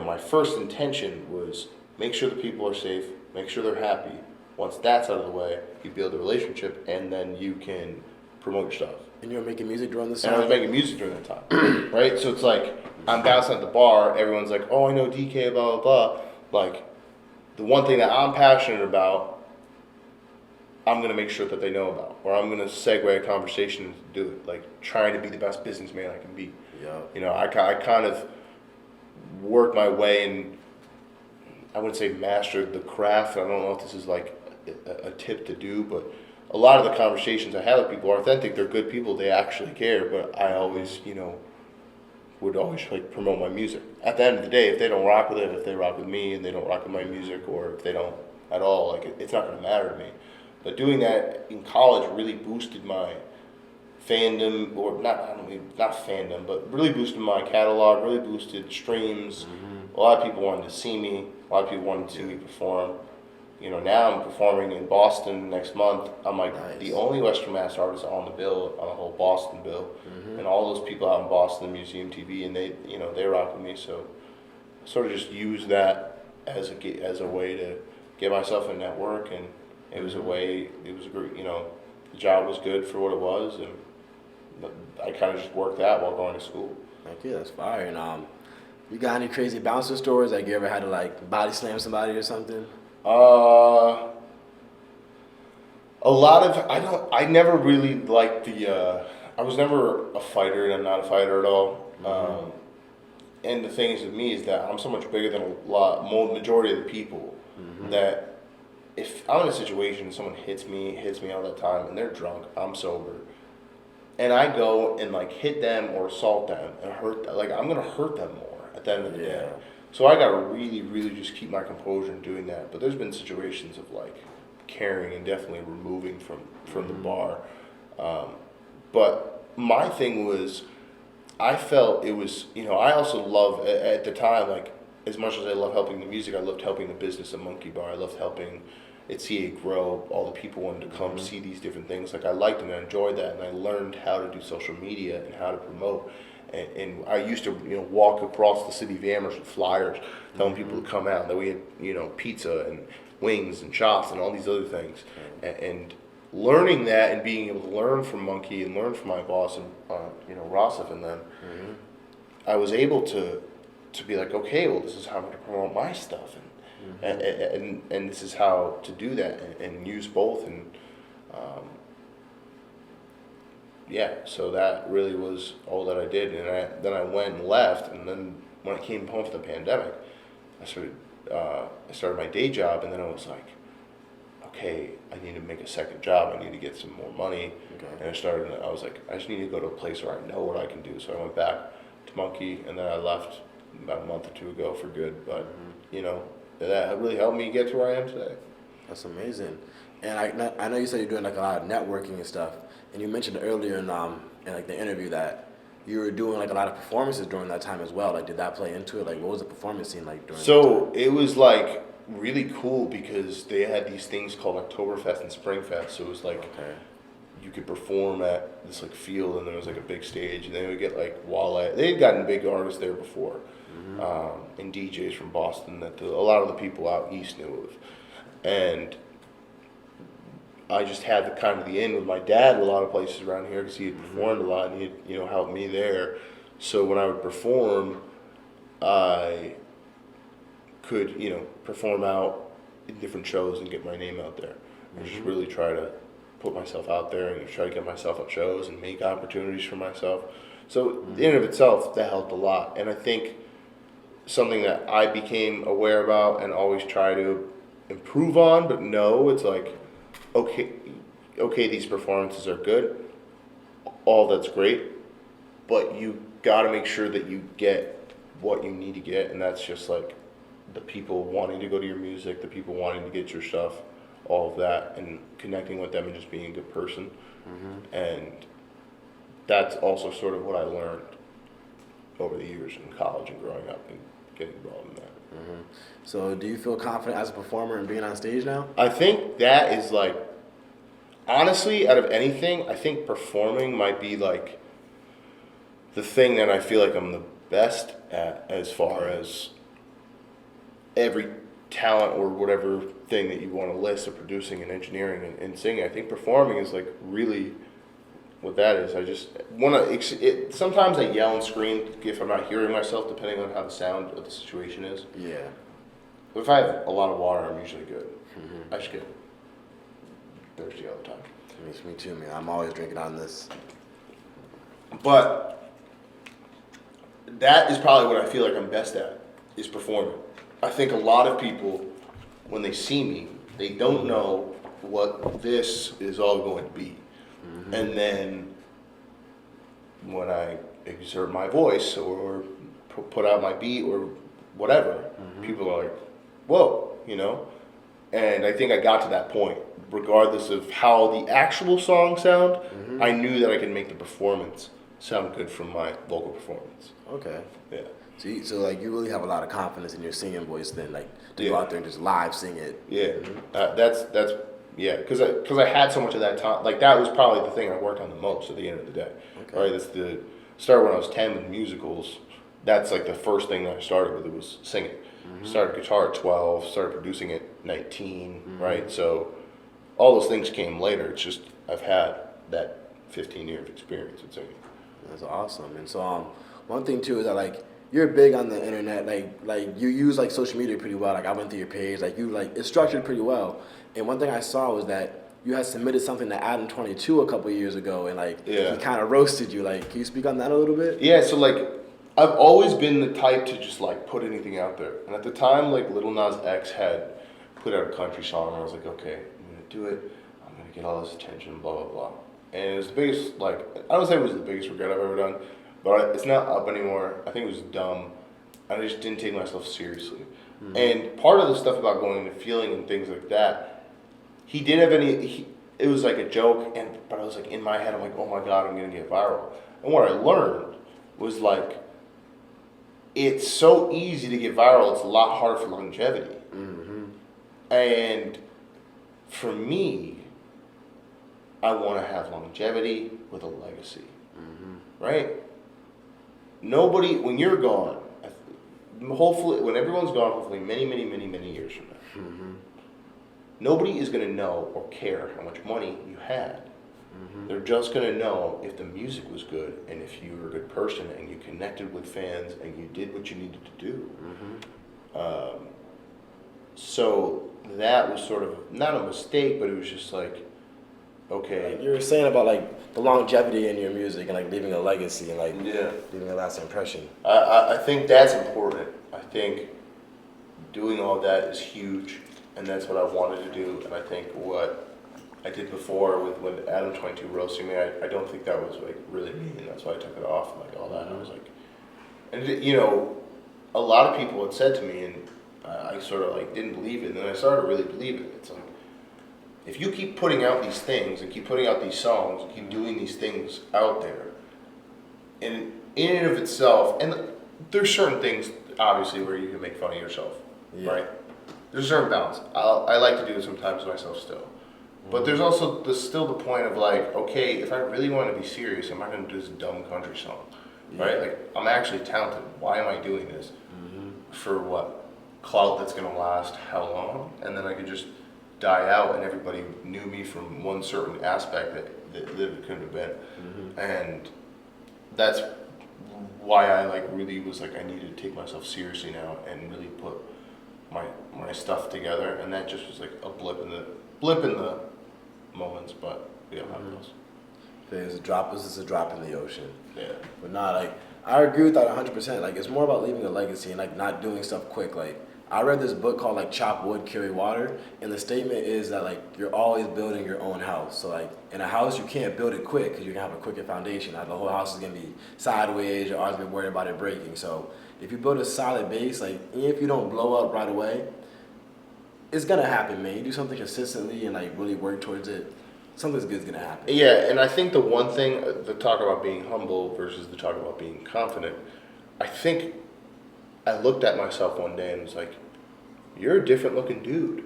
My first intention was make sure the people are safe, make sure they're happy. Once that's out of the way, you build a relationship, and then you can promote your stuff. And you were making music during this And time? I was making music during that time, right? So it's like I'm bouncing at the bar. Everyone's like, "Oh, I know DK, blah blah blah." Like the one thing that I'm passionate about, I'm gonna make sure that they know about, or I'm gonna segue a conversation to do it. Like trying to be the best businessman I can be. Yeah. I kind of worked my way and I wouldn't say mastered the craft. I don't know if this is like a tip to do, but a lot of the conversations I have with people are authentic. They're good people. They actually care. But I always, would always like promote my music. At the end of the day, if they don't rock with it, if they rock with me and they don't rock with my music, or if they don't at all, like it's not going to matter to me. But doing that in college really boosted my fandom, or not fandom, but really boosted my catalog, really boosted streams. A lot of people wanted to see me. A lot of people wanted to see me perform. now I'm performing in Boston next month. I'm like Nice. the only Western Mass artist on the bill, on the whole Boston bill. And all those people out in Boston, Museum TV, and they rock with me. So I sort of just use that as a way to get myself a network, and it was a way. It was a great, the job was good for what it was, and I kind of just worked that while going to school. Okay, that's fire. And you got any crazy bouncer stories? Like you ever had to like body slam somebody or something? A lot of I never really liked I was never a fighter, and I'm not a fighter at all. And the thing is with me is that I'm so much bigger than majority of the people that if I'm in a situation and someone hits me all the time and they're drunk, I'm sober, and I go and like hit them or assault them and I'm gonna hurt them more at the end of the day. So I gotta really, really just keep my composure in doing that. But there's been situations of like carrying and definitely removing from the bar. But my thing was, I felt it was, I also love, at the time, like, as much as I love helping the music, I loved helping the business of Monkey Bar. I loved helping it see it grow. All the people wanted to come see these different things. Like, I liked and I enjoyed that, and I learned how to do social media and how to promote. And I used to, walk across the city of Amherst with flyers telling people to come out. That we had, pizza and wings and chops and all these other things. And learning that and being able to learn from Monkey and learn from my boss and Rossif and them, I was able to be like, okay, well, this is how I'm going to promote my stuff, and this is how to do that and use both, and so that really was all that I did, and then I went and left, and then when I came home from the pandemic, I started my day job, and then I was like, okay, I need to make a second job. I need to get some more money. And I was like, I just need to go to a place where I know what I can do. So I went back to Monkey, and then I left about a month or two ago for good. But, that really helped me get to where I am today. That's amazing. And I know you said you're doing like a lot of networking and stuff. And you mentioned earlier in like the interview that you were doing like a lot of performances during that time as well. Like, did that play into it? Like, what was the performance scene like during that time? So it was like really cool because they had these things called Oktoberfest and Springfest. So it was like you could perform at this like field, and there was like a big stage, and they would get like Wale. They had gotten big artists there before, and DJs from Boston that a lot of the people out east knew of, and I just had the in with my dad in a lot of places around here because he had performed a lot, and he had helped me there. So when I would perform, I could perform out in different shows and get my name out there. And just really try to put myself out there and try to get myself on shows and make opportunities for myself. So in and of itself, that helped a lot. And I think something that I became aware about and always try to improve on, but no, it's like, okay, these performances are good. All that's great, but you got to make sure that you get what you need to get, and that's just like the people wanting to go to your music, the people wanting to get your stuff, all of that, and connecting with them and just being a good person. And that's also sort of what I learned over the years in college and growing up and getting involved in that. So do you feel confident as a performer in being on stage now? I think that is like, honestly, out of anything, I think performing might be like the thing that I feel like I'm the best at as far as every talent or whatever thing that you want to list of producing and engineering and singing. I think performing is like really what that is. I just want to, sometimes I yell and scream if I'm not hearing myself, depending on how the sound of the situation is. Yeah. But if I have a lot of water, I'm usually good. I just get thirsty all the time. Me too, man. I'm always drinking on this. But that is probably what I feel like I'm best at, is performing. I think a lot of people, when they see me, they don't know what this is all going to be. And then when I exert my voice or put out my beat or whatever, people are like, whoa, And I think I got to that point. Regardless of how the actual song sound, I knew that I could make the performance sound good from my vocal performance. Okay. Yeah. So like you really have a lot of confidence in your singing voice then, like to go Yeah. out there and just live sing it. Yeah, that's yeah, because I had so much of that time. Like that was probably the thing I worked on the most at the end of the day. Okay. Right, that's the started when I was 10 with musicals. That's like the first thing that I started with. It was singing. Started guitar at 12. Started producing at 19. Right, so all those things came later. It's just I've had that 15 years of experience with singing. That's awesome. And so one thing too is that like you're big on the internet, like you use like social media pretty well. Like I went through your page, like you like it's structured pretty well. And one thing I saw was that you had submitted something to Adam 22 a couple years ago, and like Yeah. he kind of roasted you. Like, can you speak on that a little bit? Yeah, so like I've always been the type to just like put anything out there. And at the time like Lil Nas X had put out a country song and I was like, okay, I'm gonna do it. I'm gonna get all this attention, blah blah blah. And it was the biggest like I don't say it was the biggest regret I've ever done, but it's not up anymore. I think it was dumb. I just didn't take myself seriously. And part of the stuff about going into feeling and things like that, he did have it was like a joke, but I was like in my head, I'm like, oh my god, I'm gonna get viral. And what I learned was like, it's so easy to get viral. It's a lot harder for longevity. And for me, I want to have longevity with a legacy, right? Nobody, when you're gone, hopefully, when everyone's gone, hopefully many, many, many, many years from now, nobody is going to know or care how much money you had. They're just going to know if the music was good and if you were a good person and you connected with fans and you did what you needed to do. So that was sort of not a mistake, but it was just like, okay. Like you were saying about like the longevity in your music and like leaving a legacy and like Yeah. leaving a lasting impression. I think that's important. I think doing all that is huge, and that's what I wanted to do. And I think what I did before with when Adam 22 roasting me, I don't think that was like really me, and that's why I took it off and like all that. And I was like, and you know, a lot of people had said to me, and I sort of like didn't believe it, and then I started to really believe it. It's like, if you keep putting out these things and keep putting out these songs and keep doing these things out there, and in and of itself, and there's certain things obviously where you can make fun of yourself, right? There's a certain balance. I like to do it sometimes myself still, but there's also still the point of like, okay, if I really want to be serious, I'm not going to do this dumb country song, right? Like I'm actually talented. Why am I doing this? For what? Clout that's going to last how long? And then I could just die out and everybody knew me from one certain aspect that it couldn't have been. And that's why I like really was like, I needed to take myself seriously now and really put my stuff together. And that just was like a blip in the moments, but you know how it goes. This is a drop in the ocean. Yeah. But not like I agree with that 100%. Like it's more about leaving a legacy and like not doing stuff quick. Like I read this book called like Chop Wood, Carry Water, and the statement is that like you're always building your own house. So like in a house you can't build it quick because you're gonna have a quicker foundation. Like the whole house is gonna be sideways. You're always gonna be worried about it breaking. So if you build a solid base, like even if you don't blow up right away, it's gonna happen, man. You do something consistently and like really work towards it, something's good's gonna happen. Yeah, and I think the one thing, the talk about being humble versus the talk about being confident, I think I looked at myself one day and was like, you're a different looking dude.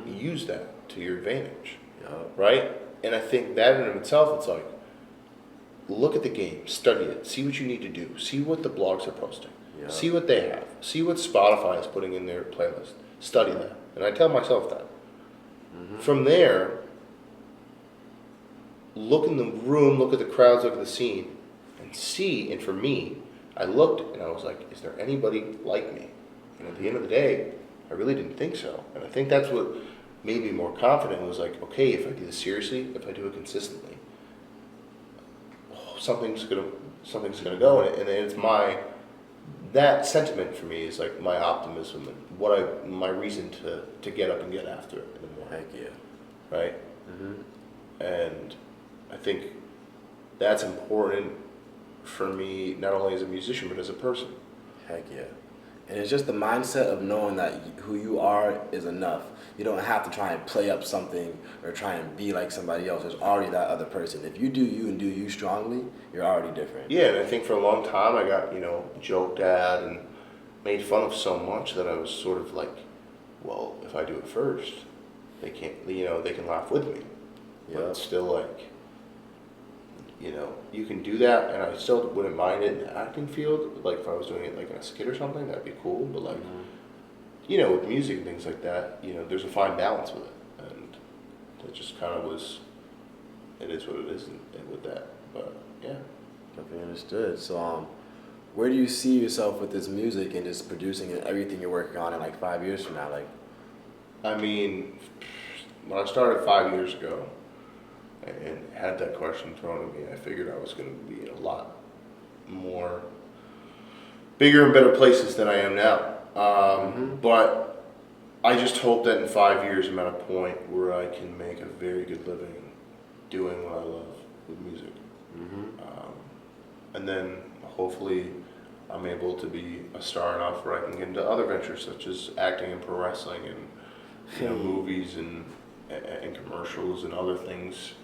Use that to your advantage, right? And I think that in itself, it's like, look at the game, study it, see what you need to do, see what the blogs are posting, see what they have, see what Spotify is putting in their playlist, study that. And I tell myself that. From there, look in the room, look at the crowds, look at the scene, and see. And for me, I looked and I was like, is there anybody like me? And at the end of the day, I really didn't think so. And I think that's what made me more confident. Was like, okay, if I do this seriously, if I do it consistently, something's gonna go. And it's that sentiment for me is like my optimism and my reason to get up and get after it in the morning. Heck yeah. Right? And I think that's important for me, not only as a musician, but as a person. Heck yeah. And it's just the mindset of knowing that who you are is enough. You don't have to try and play up something or try and be like somebody else. There's already that other person. If you do you and do you strongly, you're already different. Yeah, and I think for a long time I got, joked at and made fun of so much that I was sort of like, well, if I do it first, they can't, they can laugh with me. Yeah. But it's still like, you can do that, and I still wouldn't mind it in the acting field. Like if I was doing it like in a skit or something, that'd be cool. But like, with music and things like that, there's a fine balance with it, and it just kind of was. It is what it is, and with that. But yeah, Definitely understood. So, where do you see yourself with this music and just producing and everything you're working on in like 5 years from now? Like, I mean, when I started 5 years ago, and had that question thrown at me, I figured I was going to be in a lot more bigger and better places than I am now. But I just hope that in 5 years I'm at a point where I can make a very good living doing what I love with music. And then hopefully I'm able to be a star enough where I can get into other ventures such as acting and pro wrestling and movies and commercials and other things,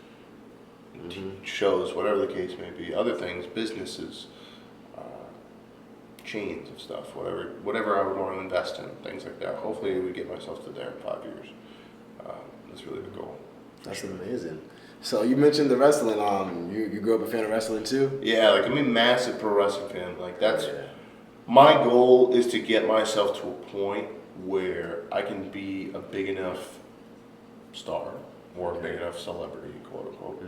shows, whatever the case may be, other things, businesses, chains of stuff, whatever I would want to invest in, things like that. Hopefully we get myself to there in 5 years. That's really the goal. that's amazing. So you mentioned the wrestling. You grew up a fan of wrestling too? Yeah, like I'm a massive pro wrestling fan. Like that's my goal is to get myself to a point where I can be a big enough star or a big enough celebrity, quote unquote,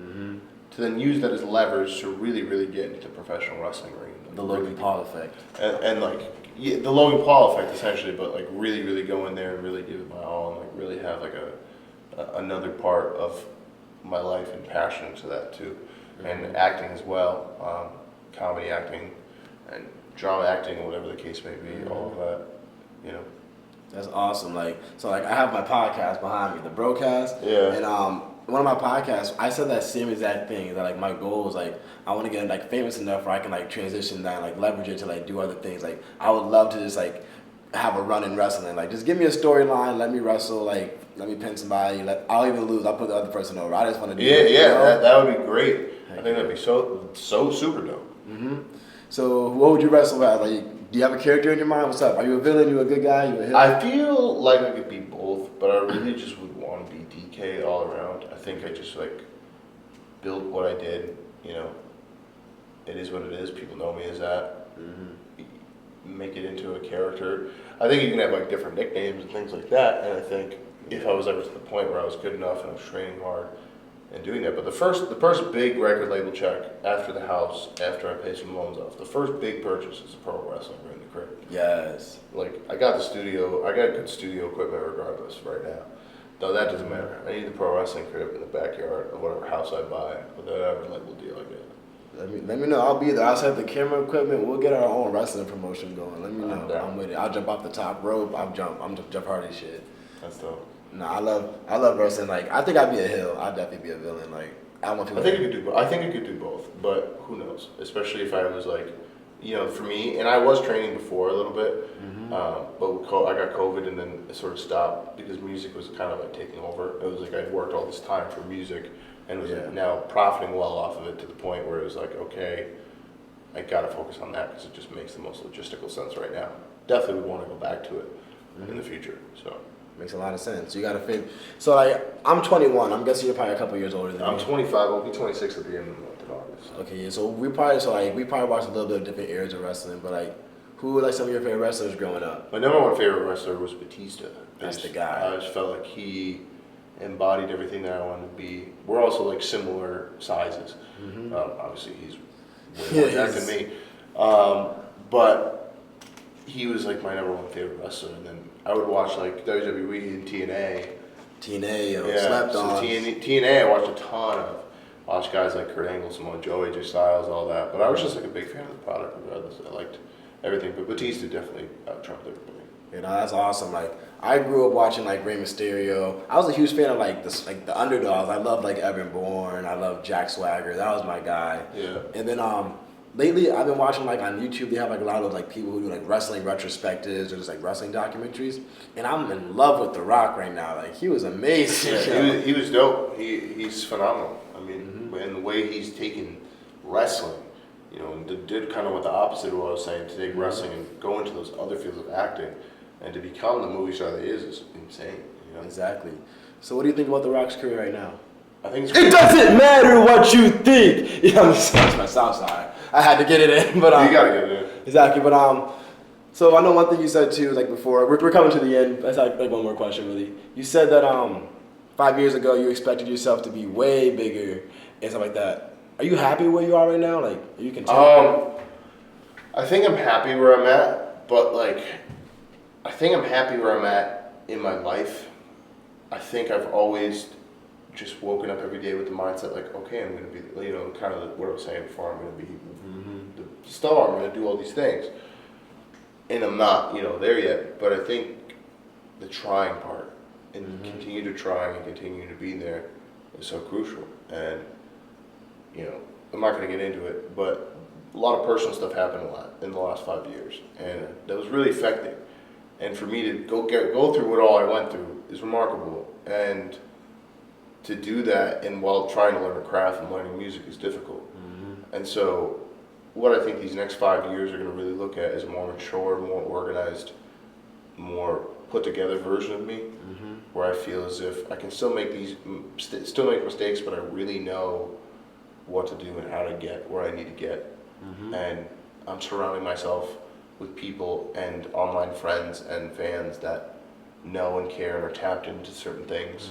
to then use that as leverage to really, really get into professional wrestling ring. The Logan Paul effect. And the Logan Paul effect essentially, but like really, really go in there and really give it my all and like really have like another part of my life and passion to that too, and acting as well, comedy acting and drama acting, whatever the case may be, all of that, That's awesome. I have my podcast behind me, the Broadcast. Yeah. And one of my podcasts, I said that same exact thing. That like my goal is like I want to get like famous enough where I can like transition that, like leverage it to like do other things. Like I would love to just like have a run in wrestling. Like just give me a storyline, let me wrestle, like let me pin somebody. I'll even lose. I'll put the other person over. I just want to do it. That would be great. I think that'd be so super dope. So what would you wrestle at? Like, do you have a character in your mind? What's up? Are you a villain? You a good guy? You a heel? I feel like I could be both, but I really just would want to be DK all around. I think I just like built what I did. It is what it is. People know me as that. Make it into a character. I think you can have like different nicknames and things like that. And I think if I was ever to the point where I was good enough and I was training hard and doing that, but the first big record label check after the house, after I paid some loans off, the first big purchase is a pro wrestling ring in the crib. Yes. Like I got good studio equipment regardless right now. Though that doesn't matter. I need the pro wrestling crib in the backyard of whatever house I buy, whatever label deal I get. Let me know. I'll be there. I'll set the camera equipment. We'll get our own wrestling promotion going. Let me know. I'm with it. I'll jump off the top rope. I'm jump hard as shit. That's dope. Nah, I love wrestling. Like I think I'd be a heel. I'd definitely be a villain. Like I want people. I think you could do both, but who knows? Especially if I was like, for me, and I was training before a little bit, but I got COVID and then it sort of stopped because music was kind of like taking over. It was like I'd worked all this time for music and was like now profiting well off of it to the point where it was like, okay, I gotta focus on that because it just makes the most logistical sense right now. Definitely would want to go back to it in the future. So. Makes a lot of sense. You got to fit. So I'm 21. I'm guessing you're probably a couple years older than me. I'm 25. I'll be 26 at the end of the month in August. Okay, yeah. So we probably watched a little bit of different eras of wrestling, but who were some of your favorite wrestlers growing up? My number one favorite wrestler was Batista. That's the guy. I just felt like he embodied everything that I wanted to be. We're also like similar sizes. Obviously, he's way more jacked than me. But he was like my number one favorite wrestler, and then I would watch like WWE and TNA. Slept on. TNA I watched a ton of. Watched guys like Kurt Angle, Samoa Joe, AJ Styles, all that. But I was just like a big fan of the product regardless. I liked everything, but Batista definitely trumped everybody. That's awesome. Like I grew up watching like Rey Mysterio. I was a huge fan of the underdogs. I loved like Evan Bourne. I loved Jack Swagger. That was my guy. Yeah. And then lately I've been watching like on YouTube. They have like a lot of like people who do like wrestling retrospectives or just like wrestling documentaries, and I'm in love with The Rock right now. Like he was amazing. Yeah, he was dope. He's phenomenal. I mean, and the way he's taken wrestling, you know, and did kind of what the opposite of what I was saying, to take wrestling and go into those other fields of acting, and to become the movie star that he is insane. You know? Exactly. So what do you think about The Rock's career right now? I think it's It doesn't matter what you think. Yeah, that's my South Side. I had to get it in, but you gotta get it in. Exactly, but so I know one thing you said too, like before. We're coming to the end. That's like one more question, really. You said that 5 years ago you expected yourself to be way bigger and stuff like that. Are you happy where you are right now? Like, are you content? I think I'm happy where I'm at, but like, I think I'm happy where I'm at in my life. I think I've always just woken up every day with the mindset like, okay, I'm going to be, you know, kind of what I was saying before, I'm going to be the star, I'm going to do all these things. And I'm not, you know, there yet, but I think the trying part and continue to try and continue to be there is so crucial. And, you know, I'm not going to get into it, but a lot of personal stuff happened a lot in the last 5 years, and that was really affecting. And for me to go through what all I went through is remarkable. And to do that and while trying to learn a craft and learning music is difficult. And so what I think these next 5 years are going to really look at is a more mature, more organized, more put together version of me, where I feel as if I can still make still make mistakes, but I really know what to do and how to get where I need to get. And I'm surrounding myself with people and online friends and fans that know and care and are tapped into certain things.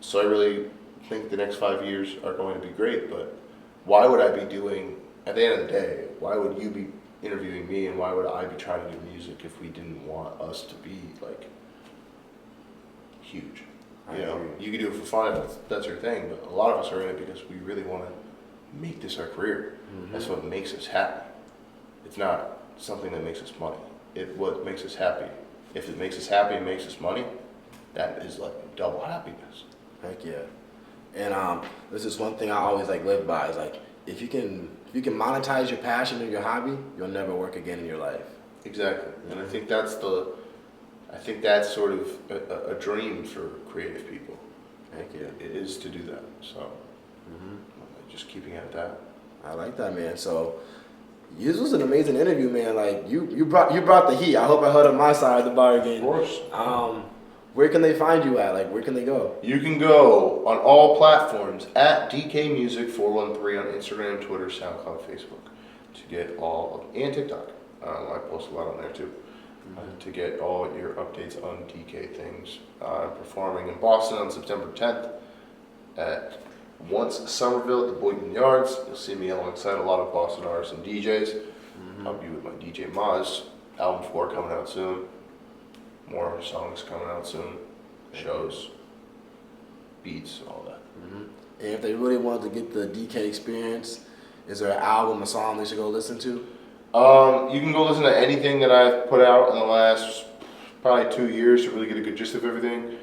So I really think the next 5 years are going to be great, but why would I be doing, at the end of the day, why would you be interviewing me and why would I be trying to do music if we didn't want us to be like huge? You know, you can do it for fun if that's your thing, but a lot of us are in it because we really want to make this our career. That's what makes us happy. It's not something that makes us money. What makes us happy. If it makes us happy and makes us money, that is like double happiness. Heck yeah. And this is one thing I always like live by is like if you can monetize your passion or your hobby, you'll never work again in your life. Exactly. And I think that's sort of a dream for creative people. Heck yeah. It is to do that. So just keeping it at that. I like that, man. So this was an amazing interview, man. Like you brought the heat. I hope I held up my side of the bargain. Of course. Where can they find you at? Like, where can they go? You can go on all platforms at DK Music 413 on Instagram, Twitter, SoundCloud, Facebook to get and TikTok. I post a lot on there too. To get all your updates on DK things. I'm performing in Boston on September 10th at Once Somerville at the Boynton Yards. You'll see me alongside a lot of Boston artists and DJs. I'll be with my DJ Maz. Album 4 coming out soon. More songs coming out soon. Shows, beats, all that. And if they really want to get the DK experience, is there an album, a song they should go listen to? You can go listen to anything that I've put out in the last probably 2 years to really get a good gist of everything.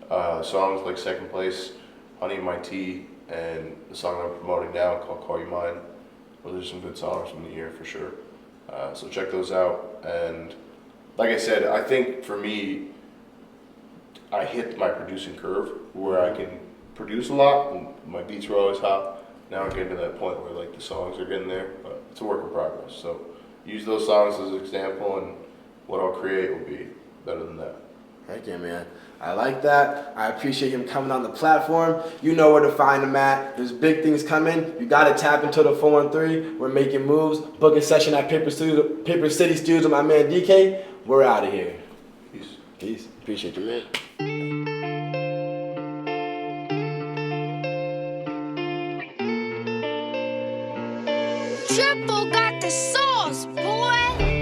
Songs like Second Place, Honey in My Tea, and the song I'm promoting now called Call You Mine. Those are some good songs from the year for sure. So check those out. And like I said, I think for me, I hit my producing curve where I can produce a lot and my beats were always hot. Now I'm getting to that point where like the songs are getting there, but it's a work in progress. So use those songs as an example and what I'll create will be better than that. Heck yeah, man. I like that. I appreciate him coming on the platform. You know where to find him at. There's big things coming. You got to tap into the 413. We're making moves. Book a session at Paper City Studios with my man DK. We're out of here. Peace. Peace. Appreciate you, man. Triple got the sauce, boy.